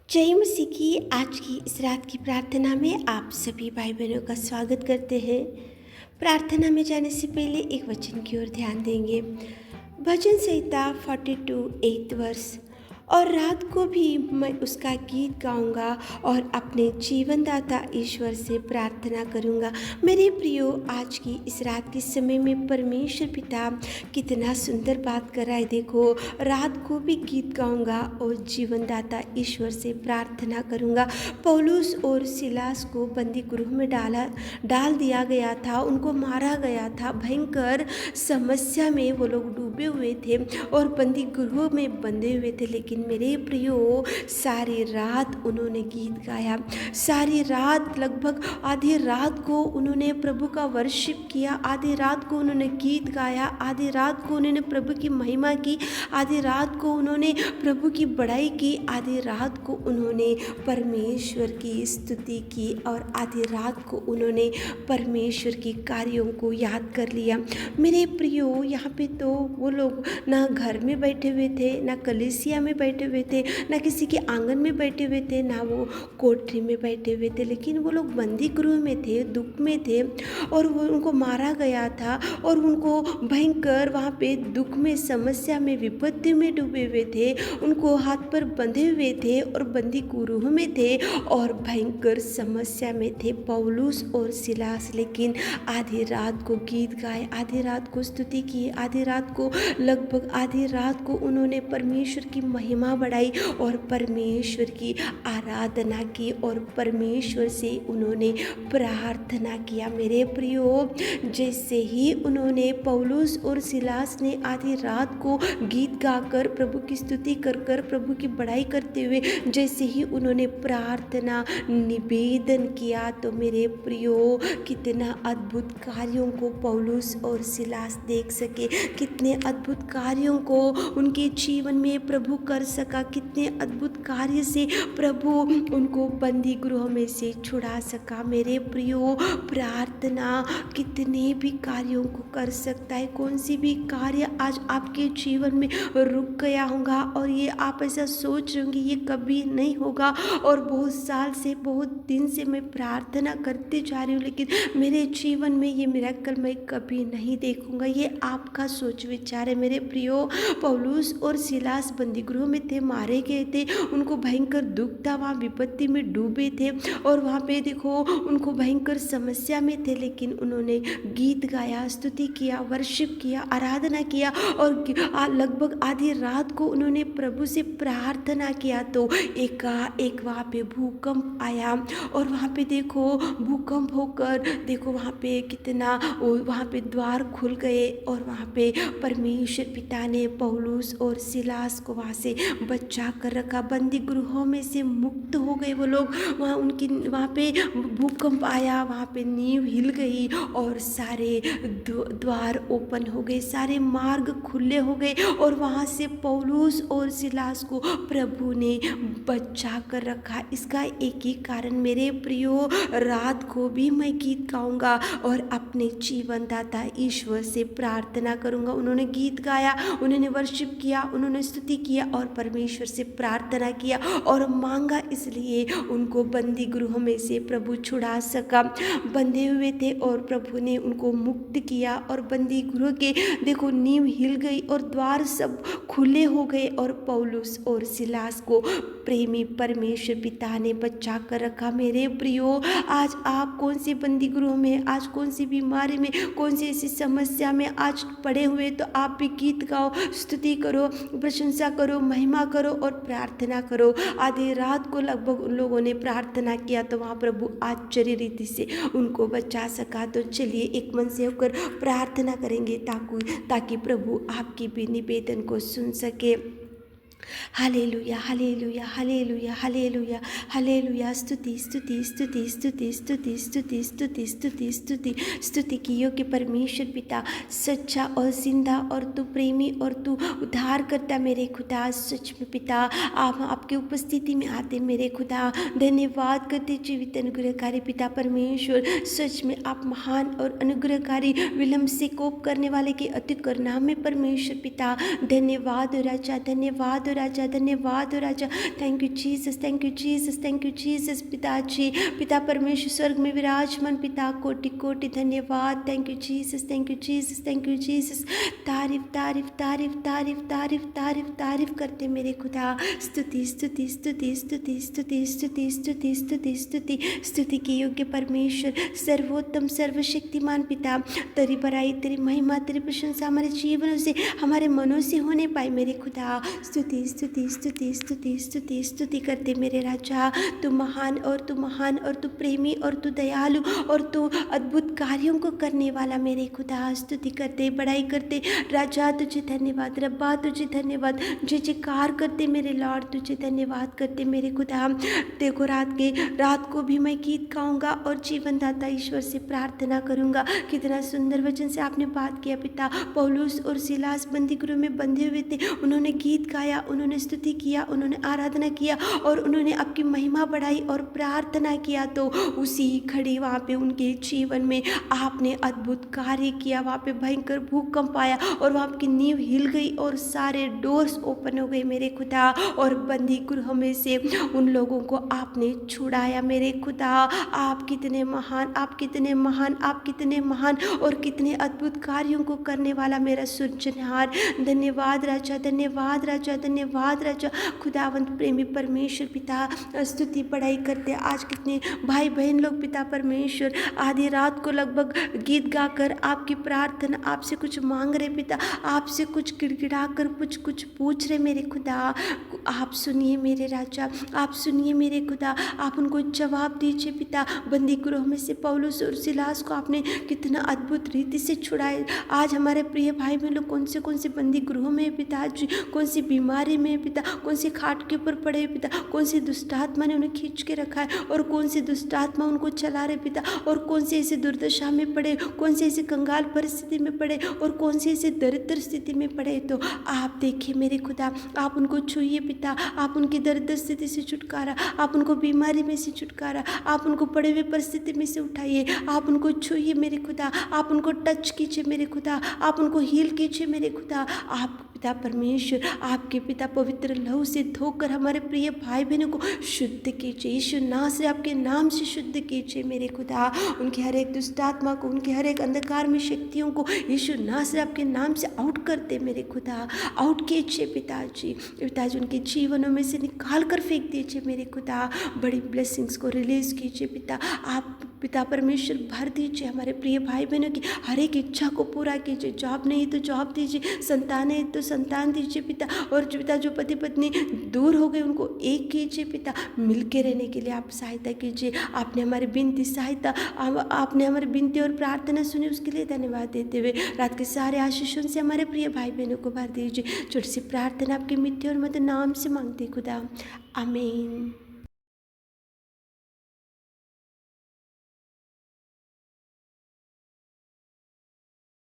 जय मसीह की आज की इस रात की प्रार्थना में आप सभी भाई बहनों का स्वागत करते हैं। प्रार्थना में जाने से पहले एक वचन की ओर ध्यान देंगे। भजन संहिता 42 8 वर्ष। और रात को भी मैं उसका गीत गाऊंगा और अपने जीवनदाता ईश्वर से प्रार्थना करूंगा। मेरे प्रियो, आज की इस रात के समय में परमेश्वर पिता कितना सुंदर बात कर रहा है। देखो, रात को भी गीत गाऊंगा और जीवनदाता ईश्वर से प्रार्थना करूंगा। पौलुस और सिलास को बंदी गृह में डाल दिया गया था, उनको मारा गया था। भयंकर समस्या में वो लोग डूबे हुए थे और बंदी गृह में बंधे हुए थे। लेकिन मेरे प्रियो, सारी रात उन्होंने गीत गाया। सारी रात, लगभग आधी रात को उन्होंने प्रभु का वर्शिप किया। आधी रात को उन्होंने गीत गाया। आधी रात को उन्होंने प्रभु की महिमा की। आधी रात को उन्होंने प्रभु की बड़ाई की। आधी रात को उन्होंने परमेश्वर की स्तुति की और आधी रात को उन्होंने परमेश्वर की कार्यों को याद कर लिया। मेरे प्रियो, यहाँ पे तो वो लोग ना घर में बैठे हुए थे, ना कलीसिया में बैठे हुए थे, ना किसी के आंगन में बैठे हुए थे, ना वो कोठरी में बैठे हुए थे, लेकिन वो लोग बंदी गृह में थे, दुख में थे और वो उनको मारा गया था और उनको भयंकर वहाँ पे दुख में, समस्या में, विपत्ति में डूबे हुए थे। उनको हाथ पर बंधे हुए थे और बंदी गृह में थे और भयंकर समस्या में थे पौलुस और सिलास। लेकिन आधी रात को गीत गाए, आधी रात को स्तुति की, आधी रात को, लगभग आधी रात को उन्होंने परमेश्वर की महिमा बढ़ाई और परमेश्वर की आराधना की और परमेश्वर से उन्होंने प्रार्थना किया। मेरे प्रियो, जैसे ही उन्होंने, पौलुस और सिलास ने आधी रात को गीत गाकर, प्रभु की स्तुति कर कर, प्रभु की बड़ाई करते हुए जैसे ही उन्होंने प्रार्थना निवेदन किया, तो मेरे प्रियो, कितना अद्भुत कार्यों को पौलुस और सिलास देख सके, कितने अद्भुत कार्यों को उनके जीवन में प्रभु कर सका, कितने अद्भुत कार्य से प्रभु उनको बंदी गृह में से छुड़ा सका। मेरे प्रियो, प्रार्थना कितने भी कार्यों को कर सकता है। कौन सी भी कार्य आज आपके जीवन में रुक गया होगा और ये आप ऐसा सोच रहे होंगे ये कभी नहीं होगा और बहुत साल से, बहुत दिन से मैं प्रार्थना करते जा रही हूँ, लेकिन मेरे जीवन में ये मिरेकल मैं कभी नहीं देखूंगा। ये आपका सोच विचार है। मेरे प्रियो, पौलुस और सिलास बंदी गृह में थे, मारे गए थे, उनको भयंकर दुख था, वहाँ विपत्ति में डूबे थे और वहाँ पे देखो उनको भयंकर समस्या में थे, लेकिन उन्होंने गीत गाया, स्तुति किया, वर्शिप किया, आराधना किया और लगभग आधी रात को उन्होंने प्रभु से प्रार्थना किया। तो एक वहाँ पे भूकंप आया और वहाँ पे देखो भूकंप होकर देखो वहाँ पे कितना, वहाँ पे द्वार खुल गए और वहाँ पे परमेश्वर पिता ने पौलुस और सिलास को वहाँ से बचा कर रखा। बंदी गृहों में से मुक्त हो गए वो लोग। वहाँ पे भूकंप आया, वहाँ पे नींव हिल गई और सारे द्वार ओपन हो गए, सारे मार्ग खुले हो गए और वहाँ से पौलुस और सिलास को प्रभु ने बचा कर रखा। इसका एक ही कारण, मेरे प्रियो, रात को भी मैं गीत गाऊंगा और अपने जीवनदाता ईश्वर से प्रार्थना करूंगा। उन्होंने गीत गाया, उन्होंने वर्शिप किया, उन्होंने स्तुति किया और परमेश्वर से प्रार्थना किया और मांगा, इसलिए उनको बंदी गृह में से प्रभु छुड़ा सका। बंधे हुए थे और प्रभु ने उनको मुक्त किया और बंदी गृह के देखो नींव हिल गई और द्वार सब खुले हो गए और पौलुस और सिलास को प्रेमी परमेश्वर पिता ने बचा कर रखा। मेरे प्रियो, आज आप कौन सी बंदी गृह में, आज कौन सी बीमारी में, कौन सी ऐसी समस्या में आज पड़े हुए, तो आप भी गीत गाओ, स्तुति करो, प्रशंसा करो, महिमा करो और प्रार्थना करो। आधी रात को लगभग उन लोगों ने प्रार्थना किया तो वहाँ प्रभु आश्चर्य रीति से उनको बचा सका। तो चलिए एक मन से होकर प्रार्थना करेंगे ताकि प्रभु आपकी भी निवेदन को सुन सके। Hallelujah, hallelujah, hallelujah, hallelujah, hallelujah. स्तुति, स्तुति, स्तुति, स्तुति, स्तुति, स्तुति, स्तुति, स्तुति, स्तुति, स्तुति की योग्य परमेश्वर पिता, सच्चा और जिंदा और तू प्रेमी और तू उद्धार करता मेरे खुदा। सच में पिता, आप आपकी उपस्थिति में आते मेरे खुदा, धन्यवाद करते जीवित अनुग्रहकारी पिता परमेश्वर। सच में आप महान और अनुग्रहकारी, विलंब से कोप करने वाले के अति करुणा में परमेश्वर पिता। धन्यवाद राजा, धन्यवाद राजा, धन्यवाद हो राजा। Thank you Jesus, thank you Jesus, thank you Jesus. पिताजी, पिता परमेश्वर स्वर्ग में विराजमान पिता, कोटि कोटि धन्यवाद। Thank you Jesus, thank you Jesus, thank you Jesus. तारीफ तारीफ तारीफ तारीफ तारीफ तारीफ तारीफ करते मेरे खुदा। स्तुति स्तुति स्तुति स्तुति स्तुति स्तुति स्तुति स्तुति स्तुति स्तुति के योग्य परमेश्वर, सर्वोत्तम सर्वशक्तिमान पिता, तेरी बड़ाई, तेरी महिमा, तेरी प्रशंसा हमारे जीवनों से, हमारे मनों से होने पाए मेरे खुदा। स्तुति स्तुति स्तुति स्तुति स्तुति स्तुति करते मेरे राजा। तू महान और तू महान और तू प्रेमी और तू दयालु और तू अद्भुत कार्यों को करने वाला मेरे खुदा। स्तुति करते, बड़ाई करते राजा, तुझे धन्यवाद रब्बा, तुझे धन्यवाद, जय जयकार करते मेरे लॉर्ड, तुझे धन्यवाद करते मेरे खुदा। देखो रात को भी मैं गीत गाऊंगा और जीवन दाता ईश्वर से प्रार्थना करूंगा। कितना सुंदर वचन से आपने बात किया पिता। पौलुस और सिलास बंदी गृह में बंधे हुए थे, उन्होंने गीत गाया, उन्होंने स्तुति किया, उन्होंने आराधना किया और उन्होंने आपकी महिमा बढ़ाई और प्रार्थना किया। तो उसी घड़ी वहाँ पे उनके जीवन में आपने अद्भुत कार्य किया। वहाँ पे भयंकर भूकंप आया और वहाँ की नींव हिल गई और सारे डोर्स ओपन हो गए मेरे खुदा, और बंदी गृह में से उन लोगों को आपने छुड़ाया मेरे खुदा। आप कितने महान, आप कितने महान, आप कितने महान और कितने अद्भुत कार्यों को करने वाला मेरा सृजनहार। धन्यवाद राजा, धन्यवाद राजा, धन्यवाद राजा। खुदावंत प्रेमी परमेश्वर पिता, स्तुति पढ़ाई करते। आज कितने भाई बहन लोग पिता परमेश्वर आधी रात को लगभग गीत गाकर आपकी प्रार्थना, आपसे कुछ मांग रहे पिता, आपसे कुछ गिड़गिड़ा कर कुछ पूछ रहे मेरे खुदा। आप सुनिए मेरे राजा, आप सुनिए मेरे खुदा, आप उनको जवाब दीजिए पिता। बंदी गृह में से पौलुस और सिलास को आपने कितना अद्भुत रीति से छुड़ाए। आज हमारे प्रिय भाई बहन लोग कौन से बंदी गृहों में पिताजी, कौन सी बीमारी में पिता, कौन से खाट के ऊपर पड़े पिता, कौन सी दुष्टात्मा ने उन्हें खींच के रखा है और कौन सी दुष्टात्मा उनको चला रहे पिता, और कौन से ऐसे दुर्दशा में पड़े, कौन से ऐसे कंगाल परिस्थिति में पड़े और कौन से ऐसे दरिद्र स्थिति में पड़े। तो आप देखिए मेरे खुदा, आप उनको छूइए पिता, आप उनकी दरिद्र स्थिति से छुटकारा, आप उनको बीमारी में से छुटकारा, आप उनको पड़े हुए परिस्थिति में से उठाइए, आप उनको छूइए मेरे खुदा, आप उनको टच कीजिए मेरे खुदा, आप उनको हील कीजिए मेरे खुदा। आप पिता परमेश्वर आपके पिता पवित्र लहू से धोकर हमारे प्रिय भाई बहनों को शुद्ध कीजिए, यीशु नाम से, आपके नाम से शुद्ध कीजिए मेरे खुदा। उनकी हर एक दुष्टात्मा को, उनके हर एक अंधकार में शक्तियों को यीशु नाम से, आपके नाम से आउट करते मेरे खुदा, आउट कीजिए पिताजी। पिताजी उनके जीवनों में से निकाल कर फेंक दीजिए मेरे खुदा। बड़ी ब्लेसिंग्स को रिलीज कीजिए पिता। आप पिता परमेश्वर भर दीजिए हमारे प्रिय भाई बहनों की हर एक इच्छा को पूरा कीजिए। जॉब नहीं तो जॉब दीजिए, संतान है तो संतान दीजिए पिता, और जो पिता जो पति पत्नी दूर हो गए उनको एक कीजिए पिता। मिलके रहने के लिए आप सहायता कीजिए। आपने हमारी विनती सहायता, आपने हमारी विनती और प्रार्थना सुनी, उसके लिए धन्यवाद देते हुए रात के सारे आशीषों से हमारे प्रिय भाई बहनों को भर दीजिए। छोटी सी प्रार्थना आपके मिट्टी और मत नाम से मांगते खुदा, आमीन।